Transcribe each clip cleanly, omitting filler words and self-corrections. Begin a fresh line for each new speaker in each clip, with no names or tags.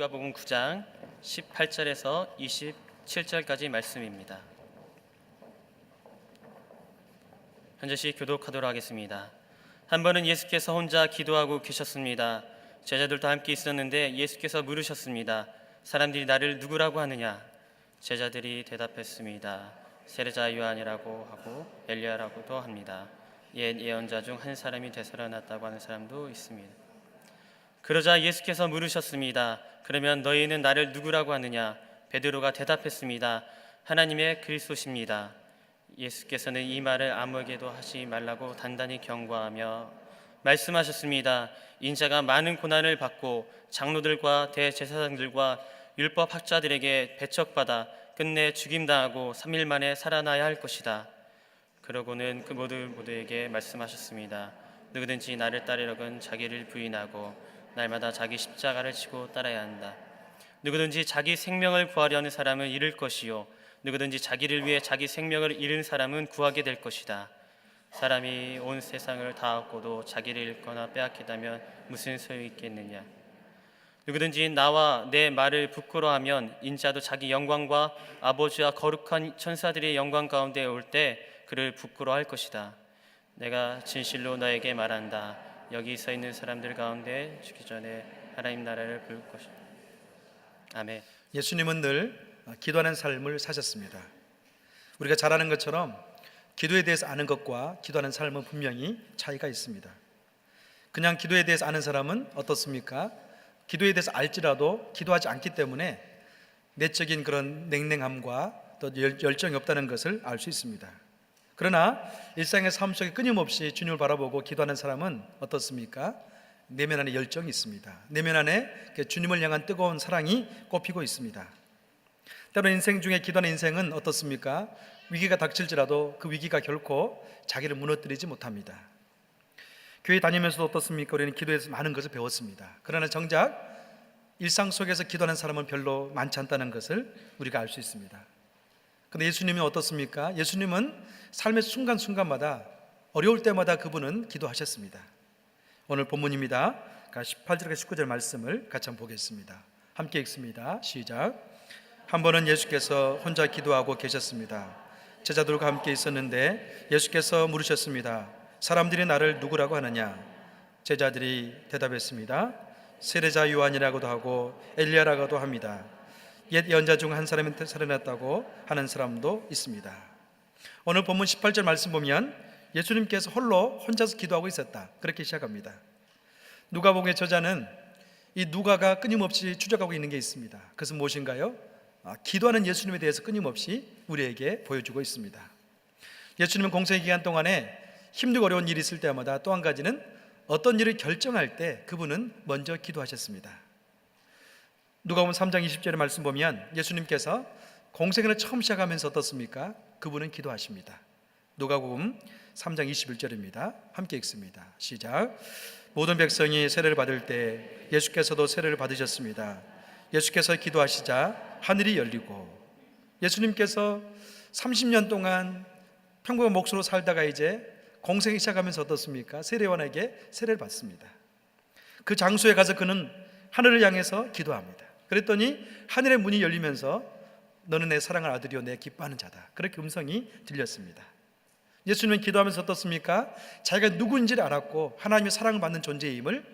누가복음 9장 18절에서 27절까지 말씀입니다. 현재시 교독하도록 하겠습니다. 한 번은 예수께서 혼자 기도하고 계셨습니다. 제자들도 함께 있었는데 예수께서 물으셨습니다. 사람들이 나를 누구라고 하느냐? 제자들이 대답했습니다. 세례자 요한이라고 하고 엘리야라고도 합니다. 옛 예언자 중 한 사람이 되살아났다고 하는 사람도 있습니다. 그러자 예수께서 물으셨습니다. 그러면 너희는 나를 누구라고 하느냐? 베드로가 대답했습니다. 하나님의 그리스도십니다. 예수께서는 이 말을 아무에게도 하지 말라고 단단히 경고하며 말씀하셨습니다. 인자가 많은 고난을 받고 장로들과 대제사장들과 율법학자들에게 배척받아 끝내 죽임당하고 3일 만에 살아나야 할 것이다. 그러고는 그 모두에게 말씀하셨습니다. 누구든지 나를 따르려건 자기를 부인하고 날마다 자기 십자가를 지고 따라야 한다. 누구든지 자기 생명을 구하려는 사람은 잃을 것이요 누구든지 자기를 위해 자기 생명을 잃은 사람은 구하게 될 것이다. 사람이 온 세상을 다 얻고도 자기를 잃거나 빼앗기다면 무슨 소용이 있겠느냐? 누구든지 나와 내 말을 부끄러워하면 인자도 자기 영광과 아버지와 거룩한 천사들의 영광 가운데 올 때 그를 부끄러워할 것이다. 내가 진실로 너에게 말한다. 여기 서 있는 사람들 가운데 죽기 전에 하나님 나라를 볼 것이다. 아멘.
예수님은 늘 기도하는 삶을 사셨습니다. 우리가 잘 아는 것처럼 기도에 대해서 아는 것과 기도하는 삶은 분명히 차이가 있습니다. 그냥 기도에 대해서 아는 사람은 어떻습니까? 기도에 대해서 알지라도 기도하지 않기 때문에 내적인 그런 냉랭함과 또 열정이 없다는 것을 알 수 있습니다. 그러나 일상의 삶 속에 끊임없이 주님을 바라보고 기도하는 사람은 어떻습니까? 내면 안에 열정이 있습니다. 내면 안에 주님을 향한 뜨거운 사랑이 꽃피고 있습니다. 때로는 인생 중에 기도하는 인생은 어떻습니까? 위기가 닥칠지라도 그 위기가 결코 자기를 무너뜨리지 못합니다. 교회 다니면서도 어떻습니까? 우리는 기도에서 많은 것을 배웠습니다. 그러나 정작 일상 속에서 기도하는 사람은 별로 많지 않다는 것을 우리가 알 수 있습니다. 그런데 예수님이 어떻습니까? 예수님은 삶의 순간순간마다 어려울 때마다 그분은 기도하셨습니다. 오늘 본문입니다. 18절과 19절 말씀을 같이 한번 보겠습니다. 함께 읽습니다. 시작. 한 번은 예수께서 혼자 기도하고 계셨습니다. 제자들과 함께 있었는데 예수께서 물으셨습니다. 사람들이 나를 누구라고 하느냐? 제자들이 대답했습니다. 세례자 요한이라고도 하고 엘리야라고도 합니다. 옛 예언자 중 한 사람이 살아났다고 하는 사람도 있습니다. 오늘 본문 18절 말씀 보면 예수님께서 홀로 혼자서 기도하고 있었다, 그렇게 시작합니다. 누가복음의 저자는 이 누가가 끊임없이 추적하고 있는 게 있습니다. 그것은 무엇인가요? 기도하는 예수님에 대해서 끊임없이 우리에게 보여주고 있습니다. 예수님은 공생의 기간 동안에 힘들고 어려운 일이 있을 때마다 또 한 가지는 어떤 일을 결정할 때 그분은 먼저 기도하셨습니다. 누가복음 3장 20절의 말씀 보면 예수님께서 공생애를 처음 시작하면서 어떻습니까? 그분은 기도하십니다. 누가복음 3장 21절입니다. 함께 읽습니다. 시작. 모든 백성이 세례를 받을 때 예수께서도 세례를 받으셨습니다. 예수께서 기도하시자 하늘이 열리고, 예수님께서 30년 동안 평범한 목수로 살다가 이제 공생이 시작하면서 어떻습니까? 세례요한에게 세례를 받습니다. 그 장소에 가서 그는 하늘을 향해서 기도합니다. 그랬더니 하늘의 문이 열리면서 너는 내 사랑할 아들이요 내 기뻐하는 자다, 그렇게 음성이 들렸습니다. 예수님은 기도하면서 어떻습니까? 자기가 누구인지를 알았고 하나님의 사랑을 받는 존재임을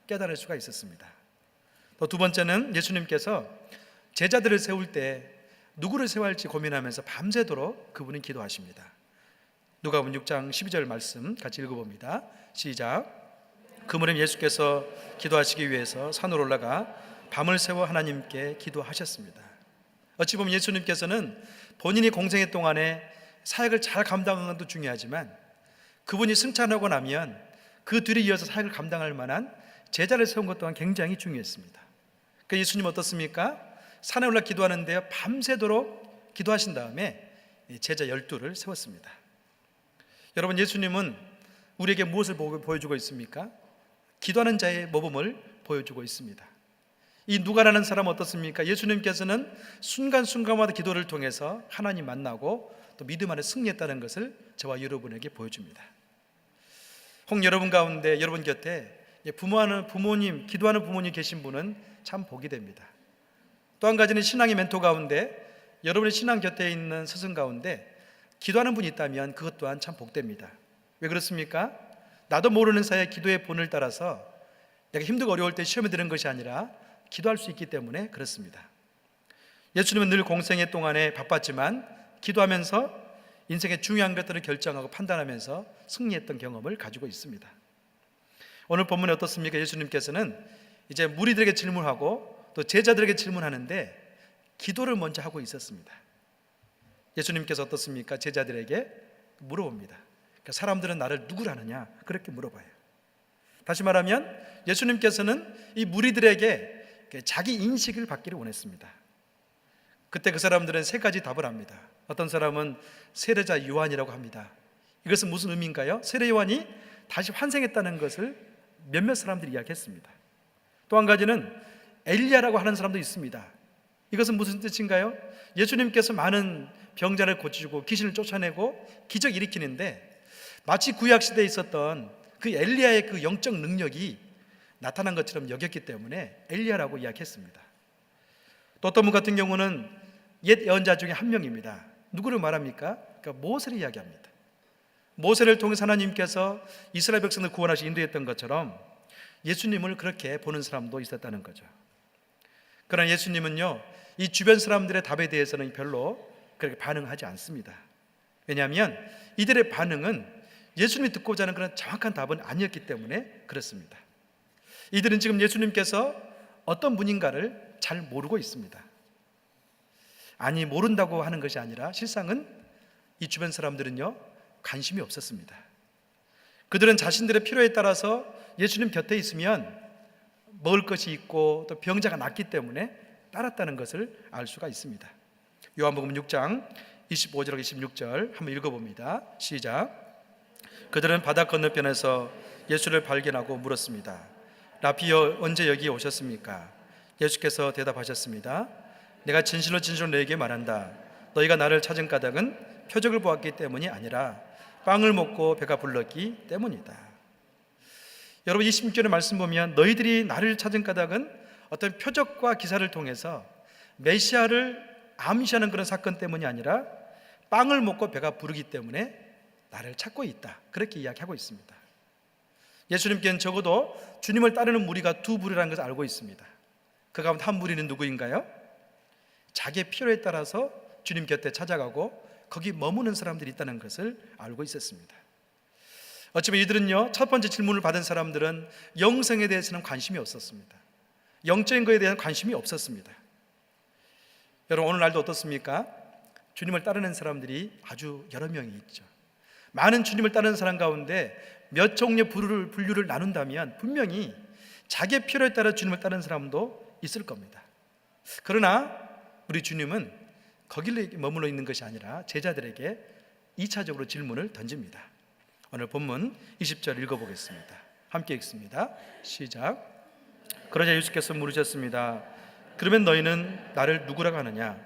깨달을 수가 있었습니다. 또 두 번째는 예수님께서 제자들을 세울 때 누구를 세워야 할지 고민하면서 밤새도록 그분은 기도하십니다. 누가복음 6장 12절 말씀 같이 읽어봅니다. 시작. 그 무렵 예수께서 기도하시기 위해서 산으로 올라가 밤을 새워 하나님께 기도하셨습니다. 어찌 보면 예수님께서는 본인이 공생애 동안에 사역을 잘 감당하는 것도 중요하지만 그분이 승천하고 나면 그 뒤에 이어서 사역을 감당할 만한 제자를 세운 것 또한 굉장히 중요했습니다. 그러니까 예수님 어떻습니까? 산에 올라 기도하는데요, 밤새도록 기도하신 다음에 제자 12를 세웠습니다. 여러분, 예수님은 우리에게 무엇을 보여주고 있습니까? 기도하는 자의 모범을 보여주고 있습니다. 이 누가라는 사람은 어떻습니까? 예수님께서는 순간순간마다 기도를 통해서 하나님 만나고 또 믿음 안에 승리했다는 것을 저와 여러분에게 보여줍니다. 혹 여러분 가운데, 여러분 곁에 부모님, 기도하는 부모님 계신 분은 참 복이 됩니다. 또 한 가지는 신앙의 멘토 가운데, 여러분의 신앙 곁에 있는 스승 가운데 기도하는 분이 있다면 그것 또한 참 복됩니다. 왜 그렇습니까? 나도 모르는 사이에 기도의 본을 따라서 내가 힘들고 어려울 때 시험에 드는 것이 아니라 기도할 수 있기 때문에 그렇습니다. 예수님은 늘 공생애 동안에 바빴지만 기도하면서 인생의 중요한 것들을 결정하고 판단하면서 승리했던 경험을 가지고 있습니다. 오늘 본문에 어떻습니까? 예수님께서는 이제 무리들에게 질문하고 또 제자들에게 질문하는데 기도를 먼저 하고 있었습니다. 예수님께서 어떻습니까? 제자들에게 물어봅니다. 그러니까 사람들은 나를 누구라느냐? 그렇게 물어봐요. 다시 말하면 예수님께서는 이 무리들에게 자기 인식을 받기를 원했습니다. 그때 그 사람들은 세 가지 답을 합니다. 어떤 사람은 세례자 요한이라고 합니다. 이것은 무슨 의미인가요? 세례 요한이 다시 환생했다는 것을 몇몇 사람들이 이야기했습니다. 또 한 가지는 엘리야라고 하는 사람도 있습니다. 이것은 무슨 뜻인가요? 예수님께서 많은 병자를 고치고 귀신을 쫓아내고 기적 일으키는데 마치 구약시대에 있었던 그 엘리야의 그 영적 능력이 나타난 것처럼 여겼기 때문에 엘리야라고 이야기했습니다. 또 어떤 분 같은 경우는 옛 예언자 중에 한 명입니다. 누구를 말합니까? 그러니까 모세를 이야기합니다. 모세를 통해서 하나님께서 이스라엘 백성을 구원하시 인도했던 것처럼 예수님을 그렇게 보는 사람도 있었다는 거죠. 그러나 예수님은요, 이 주변 사람들의 답에 대해서는 별로 그렇게 반응하지 않습니다. 왜냐하면 이들의 반응은 예수님이 듣고자 하는 그런 정확한 답은 아니었기 때문에 그렇습니다. 이들은 지금 예수님께서 어떤 분인가를 잘 모르고 있습니다. 아니, 모른다고 하는 것이 아니라 실상은 이 주변 사람들은요, 관심이 없었습니다. 그들은 자신들의 필요에 따라서 예수님 곁에 있으면 먹을 것이 있고 또 병자가 낫기 때문에 따랐다는 것을 알 수가 있습니다. 요한복음 6장 25절하고 26절 한번 읽어봅니다. 시작. 그들은 바다 건너편에서 예수를 발견하고 물었습니다. 라피여, 언제 여기에 오셨습니까? 예수께서 대답하셨습니다. 내가 진실로 진실로 너에게 말한다. 너희가 나를 찾은 까닭은 표적을 보았기 때문이 아니라 빵을 먹고 배가 불렀기 때문이다. 여러분, 26절의 말씀 보면 너희들이 나를 찾은 까닭은 어떤 표적과 기사를 통해서 메시아를 암시하는 그런 사건 때문이 아니라 빵을 먹고 배가 부르기 때문에 나를 찾고 있다, 그렇게 이야기하고 있습니다. 예수님께는 적어도 주님을 따르는 무리가 두 무리라는 것을 알고 있습니다. 그 가운데 한 무리는 누구인가요? 자기의 필요에 따라서 주님 곁에 찾아가고 거기 머무는 사람들이 있다는 것을 알고 있었습니다. 어쩌면 이들은요, 첫 번째 질문을 받은 사람들은 영성에 대해서는 관심이 없었습니다. 영적인 것에 대한 관심이 없었습니다. 여러분, 오늘날도 어떻습니까? 주님을 따르는 사람들이 아주 여러 명이 있죠. 많은 주님을 따르는 사람 가운데 몇 종류의 분류를 나눈다면 분명히 자기의 필요에 따라 주님을 따르는 사람도 있을 겁니다. 그러나 우리 주님은 거기에 머물러 있는 것이 아니라 제자들에게 2차적으로 질문을 던집니다. 오늘 본문 20절 읽어보겠습니다. 함께 읽습니다. 시작. 그러자 예수께서 물으셨습니다. 그러면 너희는 나를 누구라고 하느냐?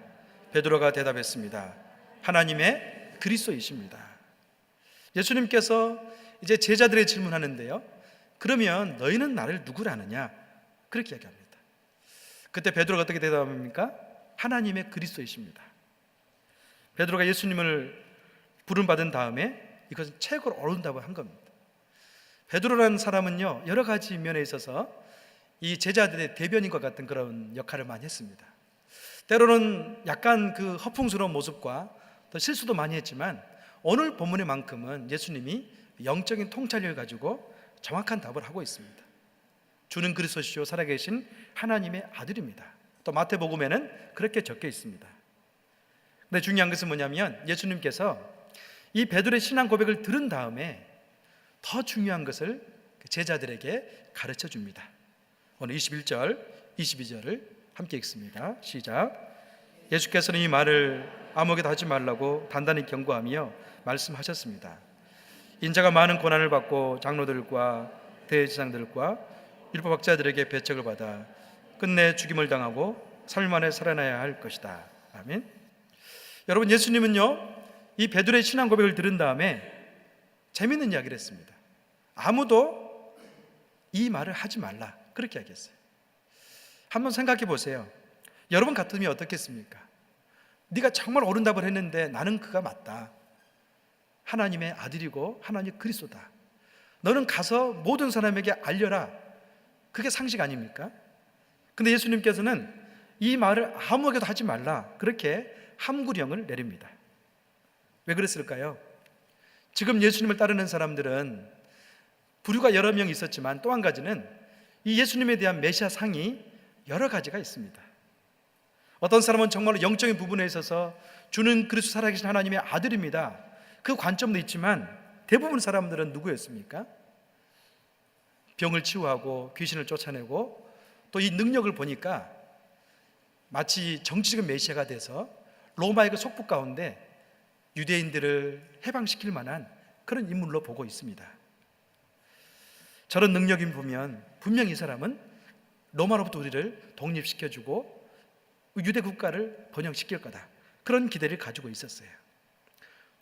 베드로가 대답했습니다. 하나님의 그리스도이십니다. 예수님께서 이제 제자들의 질문하는데요, 그러면 너희는 나를 누구라 하느냐? 그렇게 이야기합니다. 그때 베드로가 어떻게 대답합니까? 하나님의 그리스도이십니다. 베드로가 예수님을 부름받은 다음에 이것은 최고로 어른다고 한 겁니다. 베드로라는 사람은요, 여러 가지 면에 있어서 이 제자들의 대변인과 같은 그런 역할을 많이 했습니다. 때로는 약간 그 허풍스러운 모습과 또 실수도 많이 했지만 오늘 본문의만큼은 예수님이 영적인 통찰력을 가지고 정확한 답을 하고 있습니다. 주는 그리스도시요 살아계신 하나님의 아들입니다. 또 마태복음에는 그렇게 적혀 있습니다. 근데 중요한 것은 뭐냐면 예수님께서 이 베드로의 신앙 고백을 들은 다음에 더 중요한 것을 제자들에게 가르쳐 줍니다. 오늘 21절, 22절을 함께 읽습니다. 시작. 예수께서는 이 말을 아무에게도 하지 말라고 단단히 경고하며 말씀하셨습니다. 인자가 많은 고난을 받고 장로들과 대제사장들과 율법학자들에게 배척을 받아 끝내 죽임을 당하고 3일 만에 살아나야 할 것이다. 아멘. 여러분, 예수님은요, 이 베드로의 신앙 고백을 들은 다음에 재밌는 이야기를 했습니다. 아무도 이 말을 하지 말라, 그렇게 하겠어요. 한번 생각해 보세요. 여러분 같으면 어떻겠습니까? 네가 정말 옳은 답을 했는데 나는 그가 맞다. 하나님의 아들이고 하나님 그리스도다. 너는 가서 모든 사람에게 알려라. 그게 상식 아닙니까? 근데 예수님께서는 이 말을 아무에게도 하지 말라, 그렇게 함구령을 내립니다. 왜 그랬을까요? 지금 예수님을 따르는 사람들은 부류가 여러 명 있었지만 또 한 가지는 이 예수님에 대한 메시아 상이 여러 가지가 있습니다. 어떤 사람은 정말로 영적인 부분에 있어서 주는 그리스도 살아계신 하나님의 아들입니다, 그 관점도 있지만 대부분 사람들은 누구였습니까? 병을 치유하고 귀신을 쫓아내고 또 이 능력을 보니까 마치 정치적인 메시아가 돼서 로마의 그 속부 가운데 유대인들을 해방시킬 만한 그런 인물로 보고 있습니다. 저런 능력이 보면 분명히 이 사람은 로마로부터 우리를 독립시켜주고 유대 국가를 번영시킬 거다, 그런 기대를 가지고 있었어요.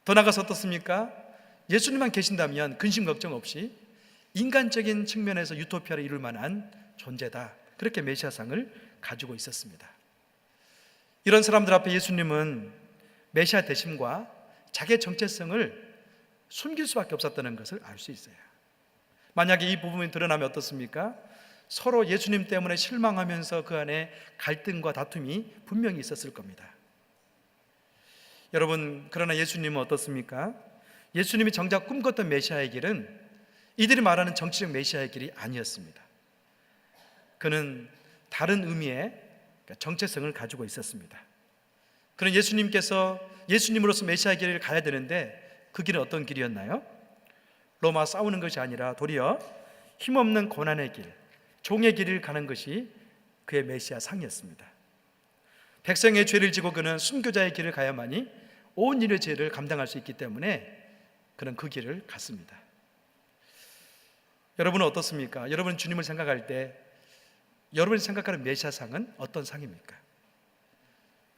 더 나아가서 어떻습니까? 예수님만 계신다면 근심 걱정 없이 인간적인 측면에서 유토피아를 이룰 만한 존재다, 그렇게 메시아상을 가지고 있었습니다. 이런 사람들 앞에 예수님은 메시아 대심과 자기의 정체성을 숨길 수밖에 없었다는 것을 알 수 있어요. 만약에 이 부분이 드러나면 어떻습니까? 서로 예수님 때문에 실망하면서 그 안에 갈등과 다툼이 분명히 있었을 겁니다. 여러분, 그러나 예수님은 어떻습니까? 예수님이 정작 꿈꿨던 메시아의 길은 이들이 말하는 정치적 메시아의 길이 아니었습니다. 그는 다른 의미의 정체성을 가지고 있었습니다. 그런 예수님께서 예수님으로서 메시아의 길을 가야 되는데 그 길은 어떤 길이었나요? 로마와 싸우는 것이 아니라 도리어 힘없는 고난의 길, 종의 길을 가는 것이 그의 메시아 상이었습니다. 백성의 죄를 지고 그는 순교자의 길을 가야만이 온 인류의 죄를 감당할 수 있기 때문에 그는 그 길을 갔습니다. 여러분은 어떻습니까? 여러분 주님을 생각할 때 여러분이 생각하는 메시아 상은 어떤 상입니까?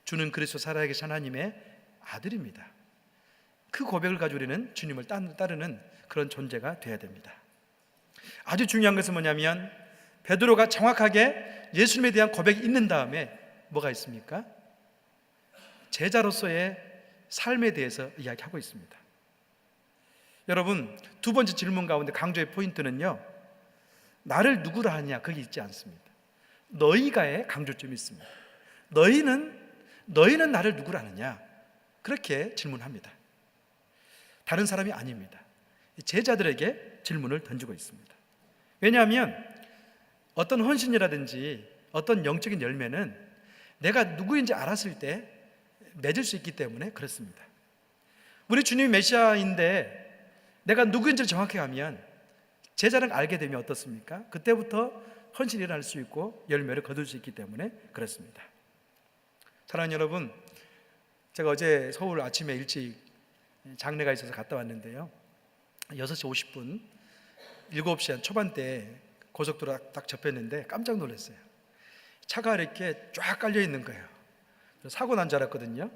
주는 그리스도 살아계신 하나님의 아들입니다. 그 고백을 가지고 우리는 주님을 따르는 그런 존재가 되어야 됩니다. 아주 중요한 것은 뭐냐면 베드로가 정확하게 예수님에 대한 고백이 있는 다음에 뭐가 있습니까? 제자로서의 삶에 대해서 이야기하고 있습니다. 여러분, 두 번째 질문 가운데 강조의 포인트는요, 나를 누구라 하냐, 거기 있지 않습니다. 너희가의 강조점이 있습니다. 너희는 나를 누구라 하느냐, 그렇게 질문합니다. 다른 사람이 아닙니다. 제자들에게 질문을 던지고 있습니다. 왜냐하면 어떤 헌신이라든지 어떤 영적인 열매는 내가 누구인지 알았을 때 맺을 수 있기 때문에 그렇습니다. 우리 주님이 메시아인데 내가 누구인지를 정확히 하면, 제자를 알게 되면 어떻습니까? 그때부터 헌신이 일어날 수 있고 열매를 거둘 수 있기 때문에 그렇습니다. 사랑하는 여러분, 제가 어제 서울 아침에 일찍 장례가 있어서 갔다 왔는데요, 6시 50분 7시 한 초반대 고속도로 딱 접했는데 깜짝 놀랐어요. 차가 이렇게 쫙 깔려 있는 거예요. 사고 난 줄 알았거든요.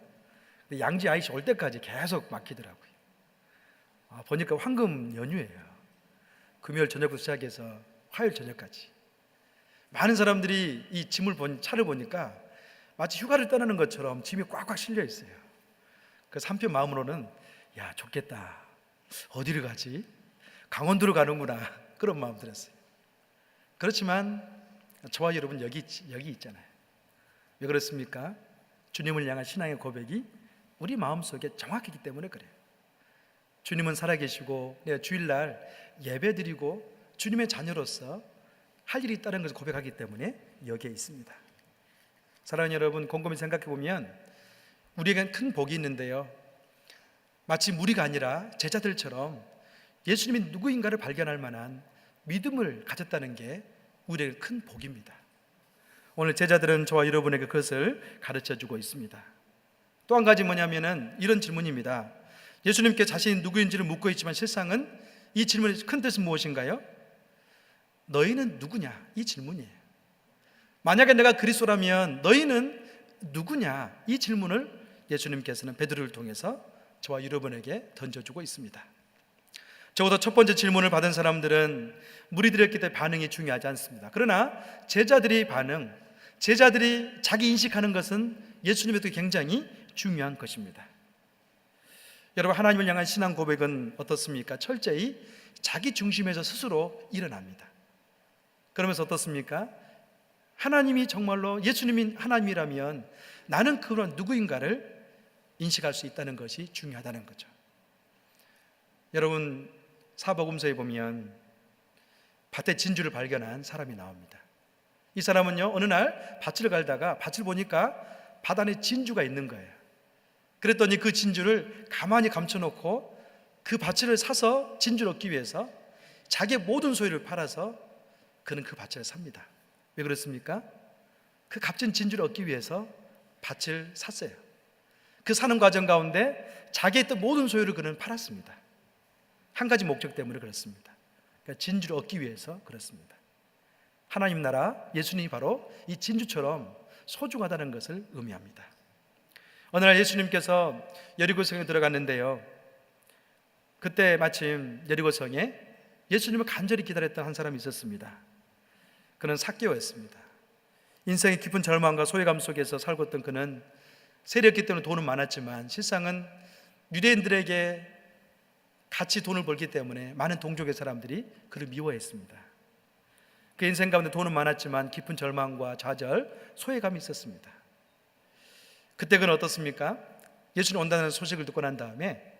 근데 양지 IC 올 때까지 계속 막히더라고요. 보니까 황금 연휴예요. 금요일 저녁부터 시작해서 화요일 저녁까지 많은 사람들이 이 차를 보니까 마치 휴가를 떠나는 것처럼 짐이 꽉꽉 실려 있어요. 그래서 한편 마음으로는 야, 좋겠다. 어디를 가지? 강원도로 가는구나, 그런 마음 들었어요. 그렇지만 저와 여러분 여기 있잖아요. 왜 그렇습니까? 주님을 향한 신앙의 고백이 우리 마음속에 정확하기 때문에 그래요. 주님은 살아계시고 내가 주일날 예배드리고 주님의 자녀로서 할 일이 있다는 것을 고백하기 때문에 여기에 있습니다. 사랑하는 여러분, 곰곰이 생각해 보면 우리에겐 큰 복이 있는데요, 마치 무리가 아니라 제자들처럼 예수님이 누구인가를 발견할 만한 믿음을 가졌다는 게 우리에게 큰 복입니다. 오늘 제자들은 저와 여러분에게 그것을 가르쳐주고 있습니다. 또 한 가지 뭐냐면은 이런 질문입니다. 예수님께 자신이 누구인지를 묻고 있지만 실상은 이 질문의 큰 뜻은 무엇인가요? 너희는 누구냐? 이 질문이에요. 만약에 내가 그리스도라면 너희는 누구냐? 이 질문을 예수님께서는 베드로를 통해서 저와 여러분에게 던져주고 있습니다. 적어도 첫 번째 질문을 받은 사람들은 무리들이었기 때문에 반응이 중요하지 않습니다. 그러나 제자들의 반응, 제자들이 자기 인식하는 것은 예수님에도 굉장히 중요한 것입니다. 여러분, 하나님을 향한 신앙 고백은 어떻습니까? 철저히 자기 중심에서 스스로 일어납니다. 그러면서 어떻습니까? 하나님이 정말로 예수님이 하나님이라면 나는 그런 누구인가를 인식할 수 있다는 것이 중요하다는 거죠. 여러분, 사복음서에 보면 밭에 진주를 발견한 사람이 나옵니다. 이 사람은요, 어느 날 밭을 갈다가 밭을 보니까 밭 안에 진주가 있는 거예요. 그랬더니 그 진주를 가만히 감춰놓고 그 밭을 사서 진주를 얻기 위해서 자기의 모든 소유를 팔아서 그는 그 밭을 삽니다. 왜 그렇습니까? 그 값진 진주를 얻기 위해서 밭을 샀어요. 그 사는 과정 가운데 자기의 있던 모든 소유를 그는 팔았습니다. 한 가지 목적 때문에 그렇습니다. 그러니까 진주를 얻기 위해서 그렇습니다. 하나님 나라, 예수님이 바로 이 진주처럼 소중하다는 것을 의미합니다. 어느 날 예수님께서 여리고성에 들어갔는데요, 그때 마침 여리고성에 예수님을 간절히 기다렸던 한 사람이 있었습니다. 그는 삭개오였습니다. 인생의 깊은 절망과 소외감 속에서 살고 있던 그는 세력기 때문에 돈은 많았지만 실상은 유대인들에게 같이 돈을 벌기 때문에 많은 동족의 사람들이 그를 미워했습니다. 그 인생 가운데 돈은 많았지만 깊은 절망과 좌절, 소외감이 있었습니다. 그때 그는 어떻습니까? 예수님 온다는 소식을 듣고 난 다음에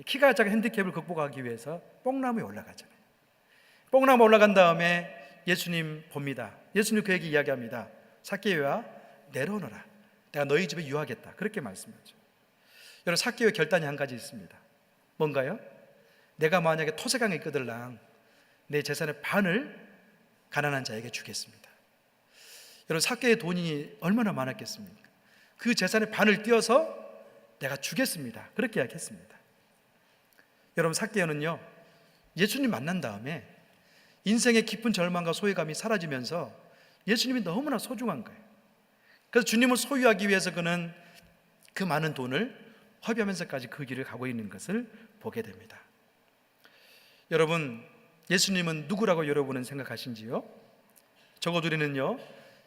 키가 작은 핸디캡을 극복하기 위해서 뽕나무에 올라가잖아요. 뽕나무 올라간 다음에 예수님 봅니다. 예수님 그에게 이야기합니다. 삭개오야, 내려오너라. 내가 너희 집에 유하겠다. 그렇게 말씀하죠. 여러분, 삭개오의 결단이 한 가지 있습니다. 뭔가요? 내가 만약에 토색강에 있거들랑 내 재산의 반을 가난한 자에게 주겠습니다. 여러분, 삭개오의 돈이 얼마나 많았겠습니까? 그 재산의 반을 띄어서 내가 주겠습니다. 그렇게 이야기했습니다. 여러분, 삭개오는요, 예수님 만난 다음에 인생의 깊은 절망과 소외감이 사라지면서 예수님이 너무나 소중한 거예요. 그래서 주님을 소유하기 위해서 그는 그 많은 돈을 허비하면서까지 그 길을 가고 있는 것을 보게 됩니다. 여러분, 예수님은 누구라고 여러분은 생각하신지요? 적어도 우리는요,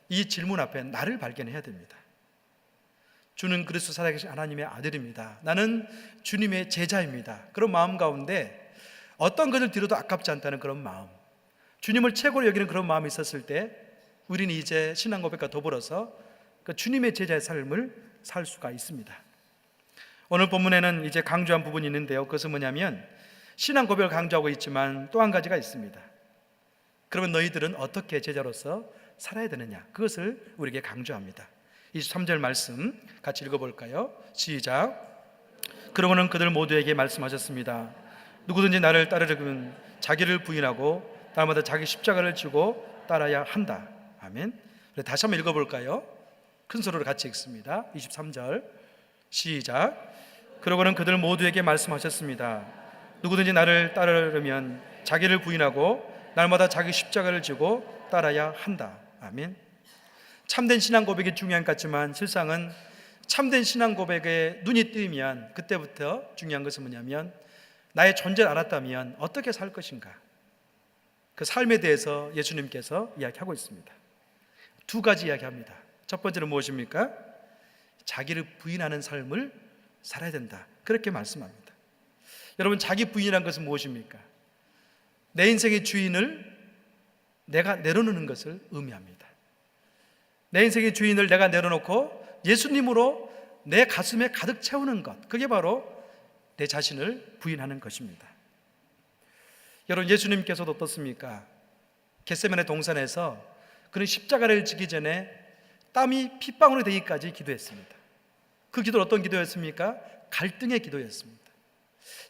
이 질문 앞에 나를 발견해야 됩니다. 주는 그리스도 살아계신 하나님의 아들입니다. 나는 주님의 제자입니다. 그런 마음 가운데 어떤 것을 드려도 아깝지 않다는 그런 마음, 주님을 최고로 여기는 그런 마음이 있었을 때 우리는 이제 신앙 고백과 더불어서 그 주님의 제자의 삶을 살 수가 있습니다. 오늘 본문에는 이제 강조한 부분이 있는데요, 그것은 뭐냐면 신앙 고백을 강조하고 있지만 또 한 가지가 있습니다. 그러면 너희들은 어떻게 제자로서 살아야 되느냐, 그것을 우리에게 강조합니다. 23절 말씀 같이 읽어볼까요? 시작. 그러고는 그들 모두에게 말씀하셨습니다. 누구든지 나를 따르려면 자기를 부인하고 날마다 자기 십자가를 지고 따라야 한다. 아멘. 다시 한번 읽어볼까요? 큰 소리로 같이 읽습니다. 23절 시작. 그러고는 그들 모두에게 말씀하셨습니다. 누구든지 나를 따르려면 자기를 부인하고 날마다 자기 십자가를 지고 따라야 한다. 아멘. 참된 신앙 고백이 중요한 것 같지만 실상은 참된 신앙 고백에 눈이 뜨이면 그때부터 중요한 것은 뭐냐면 나의 존재를 알았다면 어떻게 살 것인가, 그 삶에 대해서 예수님께서 이야기하고 있습니다. 두 가지 이야기합니다. 첫 번째는 무엇입니까? 자기를 부인하는 삶을 살아야 된다, 그렇게 말씀합니다. 여러분, 자기 부인이라는 것은 무엇입니까? 내 인생의 주인을 내가 내려놓는 것을 의미합니다. 내 인생의 주인을 내가 내려놓고 예수님으로 내 가슴에 가득 채우는 것, 그게 바로 내 자신을 부인하는 것입니다. 여러분, 예수님께서도 어떻습니까? 겟세마네 동산에서 그는 십자가를 지기 전에 땀이 핏방울이 되기까지 기도했습니다. 그 기도는 어떤 기도였습니까? 갈등의 기도였습니다.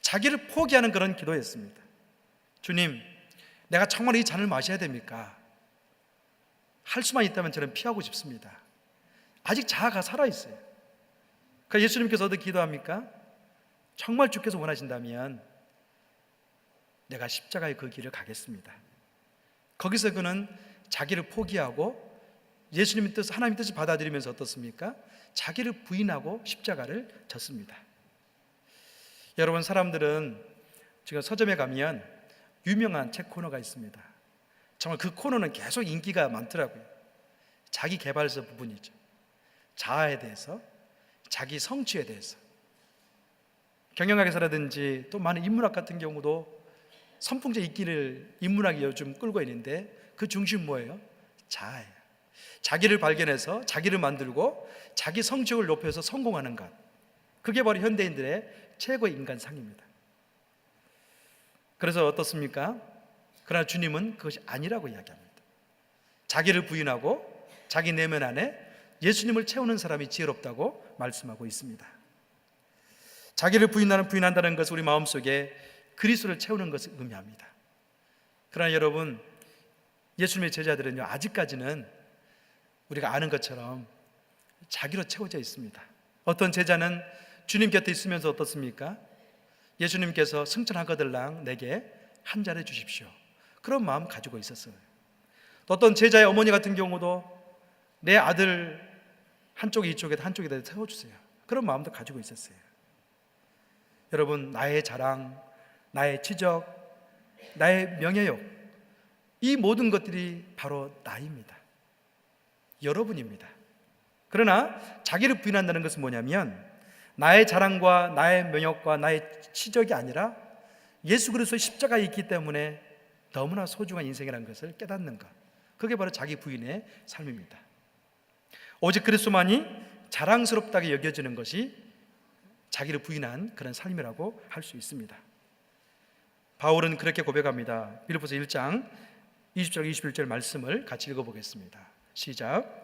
자기를 포기하는 그런 기도였습니다. 주님, 내가 정말 이 잔을 마셔야 됩니까? 할 수만 있다면 저는 피하고 싶습니다. 아직 자아가 살아있어요. 그러니까 예수님께서 어떻게 기도합니까? 정말 주께서 원하신다면 내가 십자가의 그 길을 가겠습니다. 거기서 그는 자기를 포기하고 예수님의 뜻, 하나님의 뜻을 받아들이면서 어떻습니까? 자기를 부인하고 십자가를 졌습니다. 여러분, 사람들은 제가 서점에 가면 유명한 책 코너가 있습니다. 정말 그 코너는 계속 인기가 많더라고요. 자기 개발서 부분이죠. 자아에 대해서, 자기 성취에 대해서. 경영학에서라든지 또 많은 인문학 같은 경우도 선풍제 인기를 인문학이 요즘 끌고 있는데 그 중심 뭐예요? 자아예요. 자기를 발견해서 자기를 만들고 자기 성취를 높여서 성공하는 것. 그게 바로 현대인들의 최고의 인간상입니다. 그래서 어떻습니까? 그러나 주님은 그것이 아니라고 이야기합니다. 자기를 부인하고 자기 내면 안에 예수님을 채우는 사람이 지혜롭다고 말씀하고 있습니다. 자기를 부인한다는 것은 우리 마음속에 그리스도를 채우는 것을 의미합니다. 그러나 여러분, 예수님의 제자들은요, 아직까지는 우리가 아는 것처럼 자기로 채워져 있습니다. 어떤 제자는 주님 곁에 있으면서 어떻습니까? 예수님께서 승천하거들랑 내게 한 자리 주십시오, 그런 마음 가지고 있었어요. 또 어떤 제자의 어머니 같은 경우도 내 아들 한쪽에 이쪽에다 한쪽에다 세워주세요, 그런 마음도 가지고 있었어요. 여러분, 나의 자랑, 나의 지적, 나의 명예욕, 이 모든 것들이 바로 나입니다. 여러분입니다. 그러나 자기를 부인한다는 것은 뭐냐면 나의 자랑과 나의 명예욕과 나의 치적이 아니라 예수 그리스도의 십자가에 있기 때문에 너무나 소중한 인생이라는 것을 깨닫는 것, 그게 바로 자기 부인의 삶입니다. 오직 그리스도만이 자랑스럽다고 여겨지는 것이 자기를 부인한 그런 삶이라고 할 수 있습니다. 바울은 그렇게 고백합니다. 빌립보서 1장 20절 21절 말씀을 같이 읽어보겠습니다. 시작.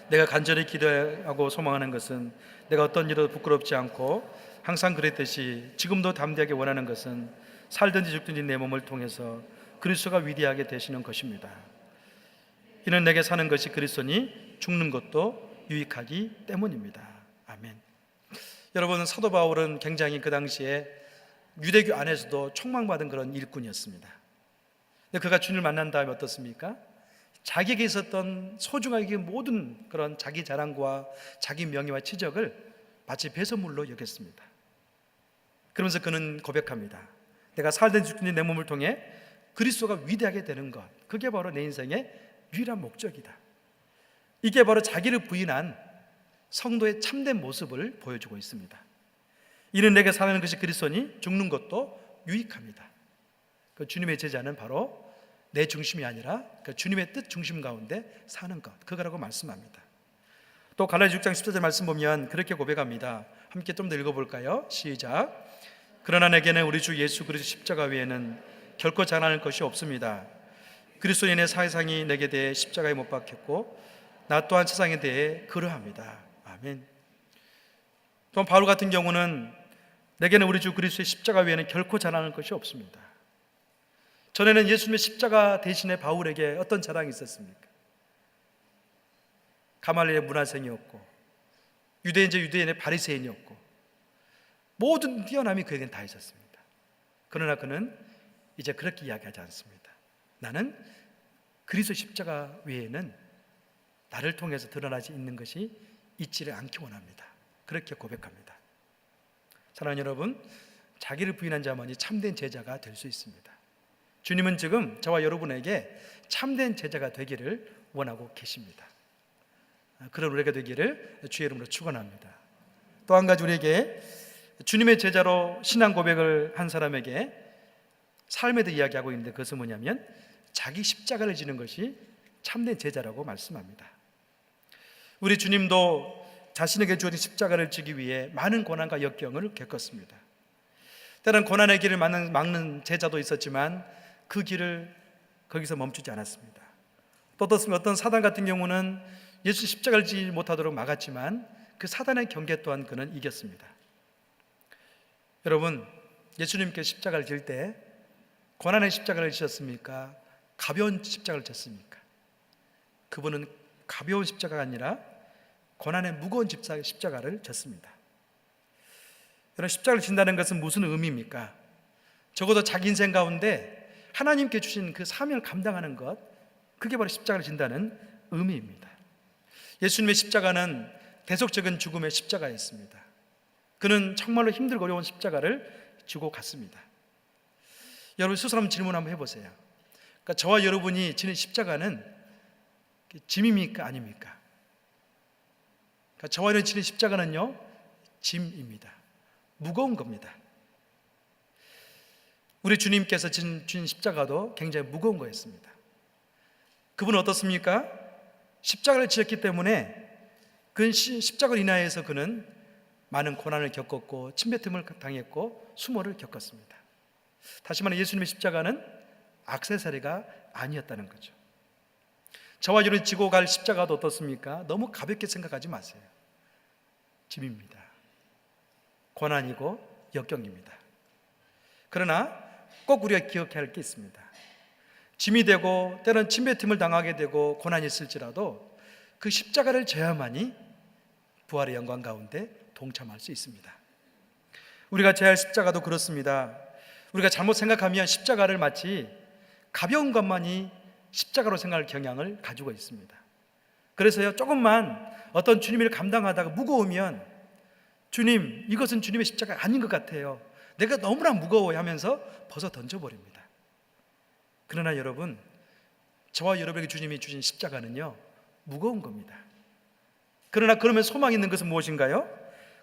내가 간절히 기도하고 소망하는 것은 내가 어떤 일도 부끄럽지 않고 항상 그랬듯이 지금도 담대하게 원하는 것은 살든지 죽든지 내 몸을 통해서 그리스도가 위대하게 되시는 것입니다. 이는 내게 사는 것이 그리스도니 죽는 것도 유익하기 때문입니다. 아멘. 여러분, 사도 바울은 굉장히 그 당시에 유대교 안에서도 촉망받은 그런 일꾼이었습니다. 근데 그가 주님을 만난 다음에 어떻습니까? 자기에게 있었던 소중하게 모든 그런 자기 자랑과 자기 명예와 치적을 마치 배설물로 여겼습니다. 그러면서 그는 고백합니다. 내가 살든 죽든지 내 몸을 통해 그리스도가 위대하게 되는 것, 그게 바로 내 인생의 유일한 목적이다. 이게 바로 자기를 부인한 성도의 참된 모습을 보여주고 있습니다. 이는 내게 사는 것이 그리스도니 죽는 것도 유익합니다. 그 주님의 제자는 바로 내 중심이 아니라 그 주님의 뜻 중심 가운데 사는 것, 그거라고 말씀합니다. 또 갈라디아 6장 14절 말씀 보면 그렇게 고백합니다. 함께 좀 더 읽어볼까요? 시작. 그러나 내게는 우리 주 예수 그리스도 십자가 외에는 결코 자랑할 것이 없습니다. 그리스도인의 사상이 내게 대해 십자가에 못 박혔고 나 또한 세상에 대해 그러합니다. 아멘. 또 바울 같은 경우는 내게는 우리 주 그리스도의 십자가 외에는 결코 자랑할 것이 없습니다. 전에는 예수님의 십자가 대신에 바울에게 어떤 자랑이 있었습니까? 가말리엘의 문화생이었고 유대인제 유대인의 바리새인이었고 모든 뛰어남이 그에게는 다 있었습니다. 그러나 그는 이제 그렇게 이야기하지 않습니다. 나는 그리스도 십자가 외에는 나를 통해서 드러나지 있는 것이 있지를 않기 원합니다. 그렇게 고백합니다. 사랑하는 여러분, 자기를 부인한 자만이 참된 제자가 될 수 있습니다. 주님은 지금 저와 여러분에게 참된 제자가 되기를 원하고 계십니다. 그런 우리가 되기를 주의 이름으로 축원합니다. 또 한 가지, 우리에게 주님의 제자로 신앙 고백을 한 사람에게 삶에 대해 이야기하고 있는데 그것은 뭐냐면 자기 십자가를 지는 것이 참된 제자라고 말씀합니다. 우리 주님도 자신에게 주어진 십자가를 지기 위해 많은 고난과 역경을 겪었습니다. 때로는 고난의 길을 막는 제자도 있었지만 그 길을 거기서 멈추지 않았습니다. 또 어떤 사단 같은 경우는 예수 십자가를 지지 못하도록 막았지만 그 사단의 경계 또한 그는 이겼습니다. 여러분, 예수님께 십자가를 질 때 고난의 십자가를 지셨습니까? 가벼운 십자가를 졌습니까? 그분은 가벼운 십자가가 아니라 고난의 무거운 십자가를 졌습니다. 여러분, 십자가를 진다는 것은 무슨 의미입니까? 적어도 자기 인생 가운데 하나님께 주신 그 사명을 감당하는 것, 그게 바로 십자가를 진다는 의미입니다. 예수님의 십자가는 대속적인 죽음의 십자가였습니다. 그는 정말로 힘들고 어려운 십자가를 지고 갔습니다. 여러분 스스로 한번 질문 한번 해보세요. 그러니까 저와 여러분이 지는 십자가는 짐입니까? 아닙니까? 그러니까 저와 여러분이 지는 십자가는요, 짐입니다. 무거운 겁니다. 우리 주님께서 주신 십자가도 굉장히 무거운 거였습니다. 그분은 어떻습니까? 십자가를 지었기 때문에 그 십자가를 인하여서 그는 많은 고난을 겪었고 침뱉음을 당했고 수모를 겪었습니다. 다시 말해 예수님의 십자가는 액세서리가 아니었다는 거죠. 저와 여러분이 지고 갈 십자가도 어떻습니까? 너무 가볍게 생각하지 마세요. 짐입니다. 고난이고 역경입니다. 그러나 꼭 우리가 기억해야 할 게 있습니다. 짐이 되고 때로는 침뱉음을 당하게 되고 고난이 있을지라도 그 십자가를 져야만이 부활의 영광 가운데 동참할 수 있습니다. 우리가 져야 할 십자가도 그렇습니다. 우리가 잘못 생각하면 십자가를 마치 가벼운 것만이 십자가로 생각할 경향을 가지고 있습니다. 그래서요, 조금만 어떤 주님을 감당하다가 무거우면 주님, 이것은 주님의 십자가 아닌 것 같아요, 내가 너무나 무거워요 하면서 벗어 던져버립니다. 그러나 여러분, 저와 여러분에게 주님이 주신 십자가는요, 무거운 겁니다. 그러나 그러면 소망이 있는 것은 무엇인가요?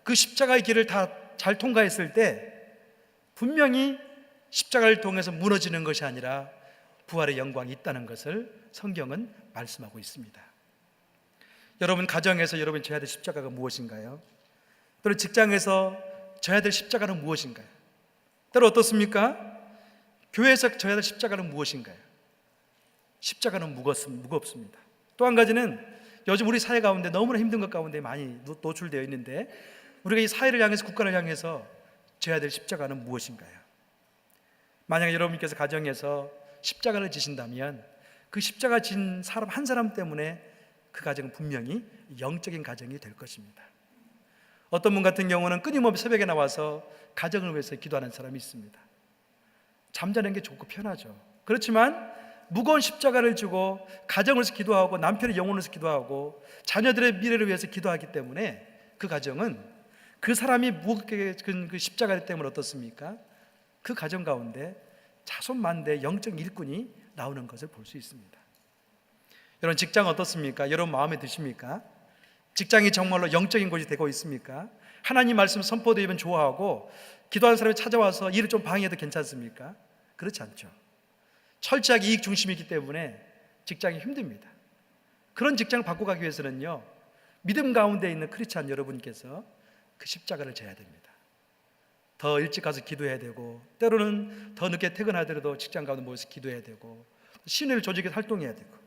그 십자가의 길을 다 잘 통과했을 때 분명히 십자가를 통해서 무너지는 것이 아니라 부활의 영광이 있다는 것을 성경은 말씀하고 있습니다. 여러분 가정에서 여러분이 져야 될 십자가가 무엇인가요? 또는 직장에서 져야 될 십자가는 무엇인가요? 때로 어떻습니까? 교회에서 져야 될 십자가는 무엇인가요? 십자가는 무겁습니다. 또 한 가지는 요즘 우리 사회 가운데 너무나 힘든 것 가운데 많이 노출되어 있는데, 우리가 이 사회를 향해서, 국가를 향해서 져야 될 십자가는 무엇인가요? 만약에 여러분께서 가정에서 십자가를 지신다면 그 십자가 진 사람 한 사람 때문에 그 가정은 분명히 영적인 가정이 될 것입니다. 어떤 분 같은 경우는 끊임없이 새벽에 나와서 가정을 위해서 기도하는 사람이 있습니다. 잠자는 게 좋고 편하죠. 그렇지만 무거운 십자가를 지고 가정을 위해서 기도하고 남편의 영혼을 위해서 기도하고 자녀들의 미래를 위해서 기도하기 때문에 그 가정은 그 사람이 무겁게 그 십자가 때문에 어떻습니까? 그 가정 가운데 자손만대 영적 일꾼이 나오는 것을 볼 수 있습니다. 여러분 직장 어떻습니까? 여러분 마음에 드십니까? 직장이 정말로 영적인 곳이 되고 있습니까? 하나님 말씀 선포되면 좋아하고 기도하는 사람이 찾아와서 일을 좀 방해해도 괜찮습니까? 그렇지 않죠. 철저하게 이익 중심이기 때문에 직장이 힘듭니다. 그런 직장을 바꿔가기 위해서는요, 믿음 가운데 있는 크리스찬 여러분께서 그 십자가를 져야 됩니다. 더 일찍 가서 기도해야 되고, 때로는 더 늦게 퇴근하더라도 직장 가운데 모여서 기도해야 되고, 신을 조직에서 활동해야 되고,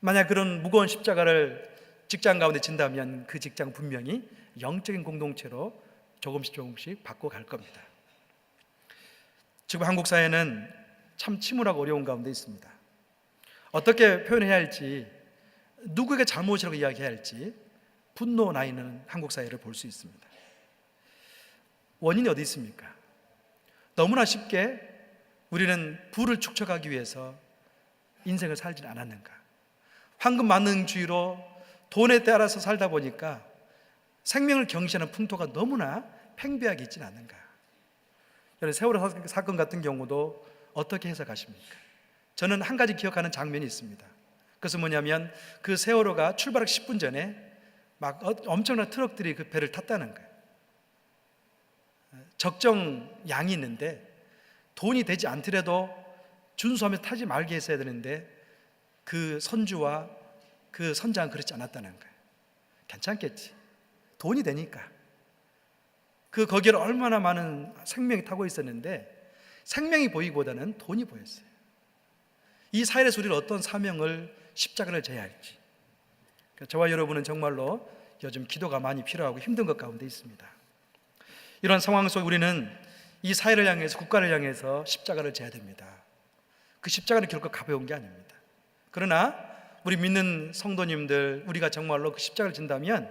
만약 그런 무거운 십자가를 직장 가운데 진다면 그 직장 분명히 영적인 공동체로 조금씩 바꿔갈 겁니다. 지금 한국 사회는 참 침울하고 어려운 가운데 있습니다. 어떻게 표현해야 할지, 누구에게 잘못이라고 이야기해야 할지 분노 나 있는 한국 사회를 볼 수 있습니다. 원인이 어디 있습니까? 너무나 쉽게 우리는 부를 축적하기 위해서 인생을 살지는 않았는가? 황금만능주의로 돈에 따라서 살다 보니까 생명을 경시하는 풍토가 너무나 팽배하게 있지는 않는가? 여러분 세월호 사건 같은 경우도 어떻게 해석하십니까? 저는 한 가지 기억하는 장면이 있습니다. 그것은 뭐냐면 그 세월호가 출발하기 10분 전에 막 엄청난 트럭들이 그 배를 탔다는 거예요. 적정 양이 있는데 돈이 되지 않더라도 준수하면서 타지 말게 했어야 되는데 그 선주와 그 선장은 그렇지 않았다는 거예요. 괜찮겠지, 돈이 되니까. 거기를 얼마나 많은 생명이 타고 있었는데 생명이 보이기보다는 돈이 보였어요. 이 사회에서 우리는 어떤 사명을, 십자가를 져야 할지, 저와 여러분은 정말로 요즘 기도가 많이 필요하고 힘든 것 가운데 있습니다. 이런 상황 속에 우리는 이 사회를 향해서, 국가를 향해서 십자가를 져야 됩니다. 그 십자가는 결코 가벼운 게 아닙니다. 그러나 우리 믿는 성도님들, 우리가 정말로 그 십자가를 진다면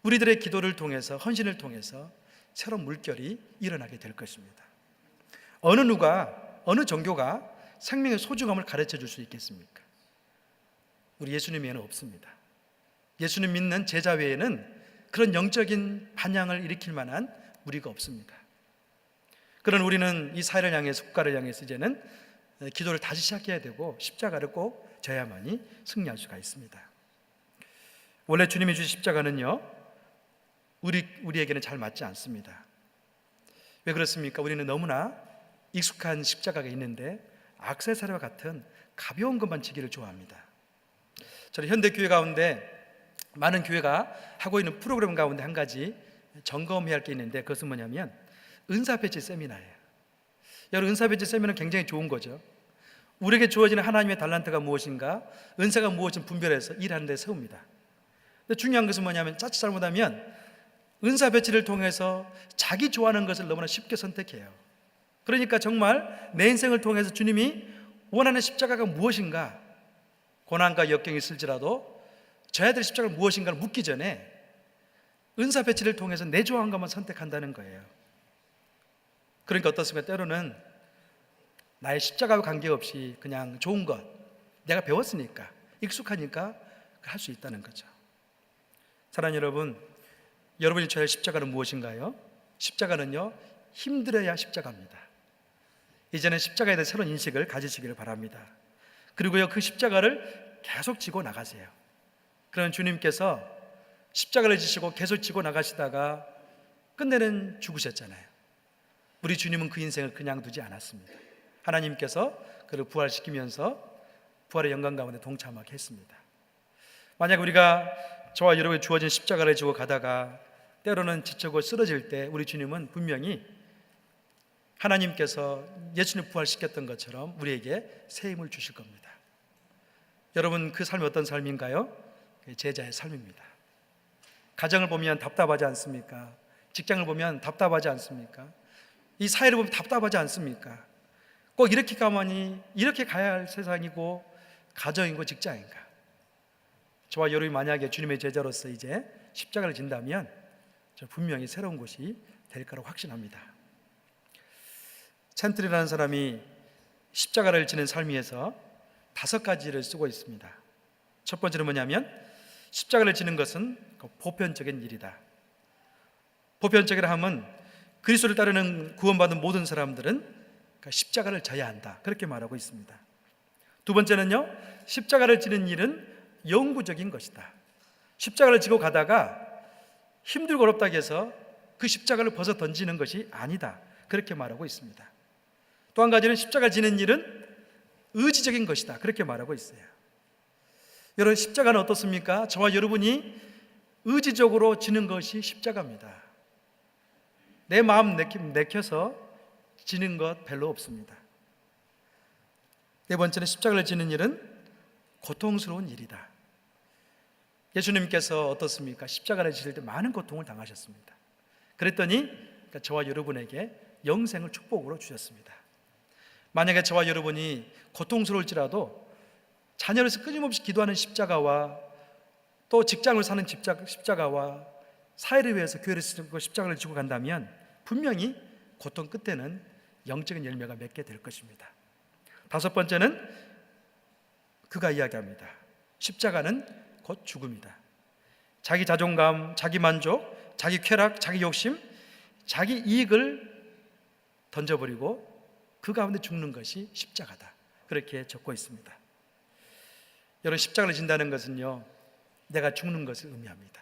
우리들의 기도를 통해서, 헌신을 통해서 새로운 물결이 일어나게 될 것입니다. 어느 종교가 생명의 소중함을 가르쳐 줄 수 있겠습니까? 우리 예수님 외에는 없습니다. 예수님 믿는 제자 외에는 그런 영적인 반향을 일으킬 만한 무리가 없습니다. 그런 우리는 이 사회를 향해서, 국가를 향해서 이제는 기도를 다시 시작해야 되고 십자가를 꼭 져야만이 승리할 수가 있습니다. 원래 주님이 주신 십자가는요, 우리에게는 잘 맞지 않습니다. 왜 그렇습니까? 우리는 너무나 익숙한 십자가가 있는데 액세서리와 같은 가벼운 것만 지기를 좋아합니다. 저는 현대 교회 가운데 많은 교회가 하고 있는 프로그램 가운데 한 가지 점검해야 할 게 있는데, 그것은 뭐냐면 은사 배치 세미나예요. 여러분, 은사 배치 세미나는 굉장히 좋은 거죠. 우리에게 주어지는 하나님의 달란트가 무엇인가, 은사가 무엇인지 분별해서 일하는 데 세웁니다. 근데 중요한 것은 뭐냐면, 자칫 잘못하면 은사 배치를 통해서 자기 좋아하는 것을 너무나 쉽게 선택해요. 그러니까 정말 내 인생을 통해서 주님이 원하는 십자가가 무엇인가, 고난과 역경이 있을지라도 져야 될 십자가가 무엇인가를 묻기 전에 은사 배치를 통해서 내 좋아하는 것만 선택한다는 거예요. 그러니까 어떻습니까? 때로는 나의 십자가와 관계없이 그냥 좋은 것, 내가 배웠으니까, 익숙하니까 할 수 있다는 거죠. 사랑하는 여러분, 여러분이 져야 할 십자가는 무엇인가요? 십자가는요, 힘들어야 십자가입니다. 이제는 십자가에 대한 새로운 인식을 가지시기를 바랍니다. 그리고요, 그 십자가를 계속 지고 나가세요. 그러면 주님께서 십자가를 지시고 계속 지고 나가시다가 끝내는 죽으셨잖아요. 우리 주님은 그 인생을 그냥 두지 않았습니다. 하나님께서 그를 부활시키면서 부활의 영광 가운데 동참하게 했습니다. 만약 우리가 저와 여러분이 주어진 십자가를 지고 가다가 때로는 지치고 쓰러질 때, 우리 주님은 분명히 하나님께서 예수님 부활시켰던 것처럼 우리에게 새 힘을 주실 겁니다. 여러분, 그 삶이 어떤 삶인가요? 제자의 삶입니다. 가정을 보면 답답하지 않습니까? 직장을 보면 답답하지 않습니까? 이 사회를 보면 답답하지 않습니까? 꼭 이렇게 가야 할 세상이고 가정이고 직장인가? 저와 여러분이 만약에 주님의 제자로서 이제 십자가를 진다면 저 분명히 새로운 곳이 될 거라고 확신합니다. 챈틀이라는 사람이 십자가를 지는 삶에서 5가지를 쓰고 있습니다. 첫 번째는 뭐냐면, 십자가를 지는 것은 보편적인 일이다. 보편적이라 하면 그리스도를 따르는 구원받은 모든 사람들은 십자가를 져야 한다, 그렇게 말하고 있습니다. 두 번째는요, 십자가를 지는 일은 영구적인 것이다. 십자가를 지고 가다가 힘들고 어렵다고 해서 그 십자가를 벗어 던지는 것이 아니다, 그렇게 말하고 있습니다. 또 한 가지는 십자가를 지는 일은 의지적인 것이다, 그렇게 말하고 있어요. 여러분, 십자가는 어떻습니까? 저와 여러분이 의지적으로 지는 것이 십자가입니다. 내 마음 내켜서 지는 것 별로 없습니다. 네 번째는 십자가를 지는 일은 고통스러운 일이다. 예수님께서 어떻습니까? 십자가를 지실 때 많은 고통을 당하셨습니다. 그랬더니 저와 여러분에게 영생을 축복으로 주셨습니다. 만약에 저와 여러분이 고통스러울지라도 자녀로서 끊임없이 기도하는 십자가와 또 직장을 사는 십자가와 사회를 위해서 교회를 쓰고 십자가를 지고 간다면 분명히 고통 끝에는 영적인 열매가 맺게 될 것입니다. 5번째는 그가 이야기합니다. 십자가는 곧 죽음이다. 자기 자존감, 자기 만족, 자기 쾌락, 자기 욕심, 자기 이익을 던져버리고 그 가운데 죽는 것이 십자가다, 그렇게 적고 있습니다. 여러분, 십자가를 진다는 것은요, 내가 죽는 것을 의미합니다.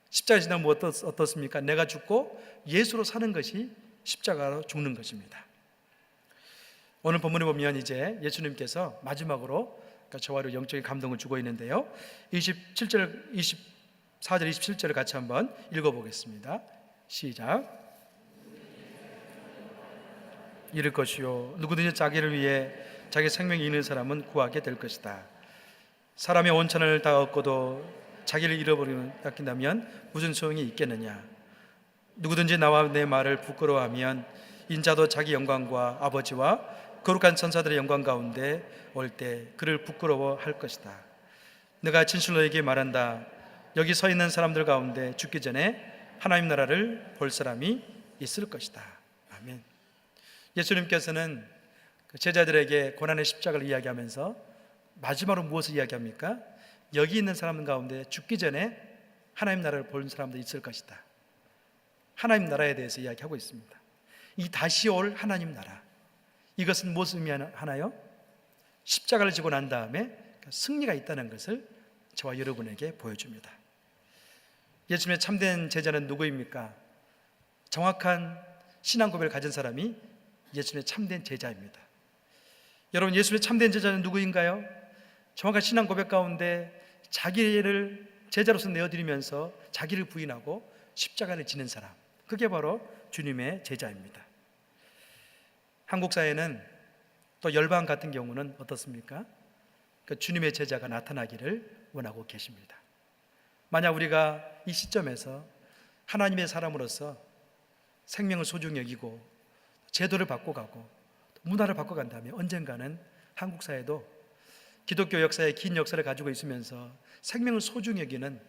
십자가를 진다면 뭐 어떻습니까? 내가 죽고 예수로 사는 것이 십자가로 죽는 것입니다. 오늘 본문에 보면 이제 예수님께서 마지막으로 저와 영적인 감동을 주고 있는데요, 24절 27절을 같이 한번 읽어보겠습니다. 시작. 이를 것이요, 누구든지 자기를 위해 자기 생명이 있는 사람은 구하게 될 것이다. 사람의 온천을 다 얻고도 자기를 잃어버리면 닦인다면 무슨 소용이 있겠느냐? 누구든지 나와 내 말을 부끄러워하면 인자도 자기 영광과 아버지와 거룩한 천사들의 영광 가운데 올 때 그를 부끄러워할 것이다. 내가 진실로 너에게 말한다. 여기 서 있는 사람들 가운데 죽기 전에 하나님 나라를 볼 사람이 있을 것이다. 아멘. 예수님께서는 제자들에게 고난의 십자가를 이야기하면서 마지막으로 무엇을 이야기합니까? 여기 있는 사람 가운데 죽기 전에 하나님 나라를 볼 사람도 있을 것이다. 하나님 나라에 대해서 이야기하고 있습니다. 이 다시 올 하나님 나라, 이것은 무엇을 의미하나요? 십자가를 지고 난 다음에 승리가 있다는 것을 저와 여러분에게 보여줍니다. 예수님의 참된 제자는 누구입니까? 정확한 신앙 고백을 가진 사람이 예수님의 참된 제자입니다. 여러분, 예수님의 참된 제자는 누구인가요? 정확한 신앙 고백 가운데 자기를 제자로서 내어드리면서 자기를 부인하고 십자가를 지는 사람, 그게 바로 주님의 제자입니다. 한국 사회는 또 열방 같은 경우는 어떻습니까? 주님의 제자가 나타나기를 원하고 계십니다. 만약 우리가 이 시점에서 하나님의 사람으로서 생명을 소중히 여기고 제도를 바꿔가고 문화를 바꿔간다면 언젠가는 한국 사회도 기독교 역사의 긴 역사를 가지고 있으면서 생명을 소중히 여기는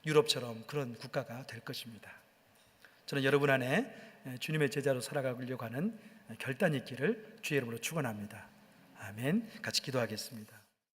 유럽처럼 그런 국가가 될 것입니다. 저는 여러분 안에 주님의 제자로 살아가려고 하는 결단이 있기를 주의 이름으로 축원합니다. 아멘. 같이 기도하겠습니다.